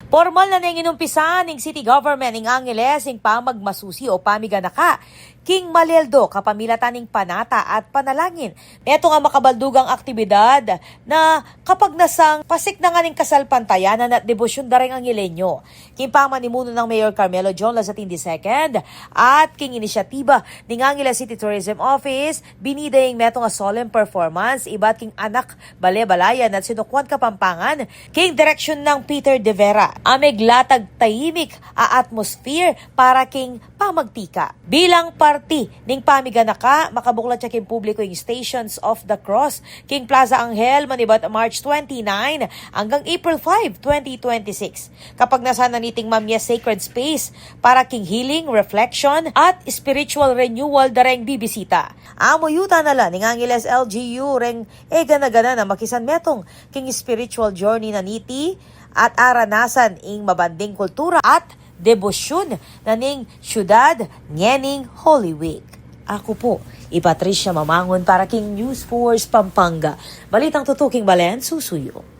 Formal na ning inumpisa ning city government ning Angeles ing pamagmasusi o pamiganaka king Maleldo kapamilatan ning panata at panalangin. Ito nga makabaldugang aktibidad na kapag nasang pasik na nga ning kasalpantayanan at debosyon dareng Angelenyo. King pamanimuno ng Mayor Carmelo John Lazatin II at king inisyatiba ning Angeles City Tourism Office binidayeng meto nga solemn performance iba't king anak balebalayan at sinukuan kapampangan king direksyon ng Peter De Vera. Amig latag tahimik a atmosphere para king pamagtika. Bilang party ning pamiganaka, makabuklat siya king publiko yung Stations of the Cross, King Plaza Angel, manibat March 29 hanggang April 5, 2026. Kapag nasa naniting mamya sacred space para king healing, reflection, at spiritual renewal dareng bibisita. Amo yuta nala ning Angeles LGU reng gana-gana na makisan metong king spiritual journey na niti at aranasan ing mabanding kultura at debosyon na ning syudad ngening Holy Week. Ako po, Patricia Mamangon para King News Force Pampanga. Balitang tutuking Balen, susuyo.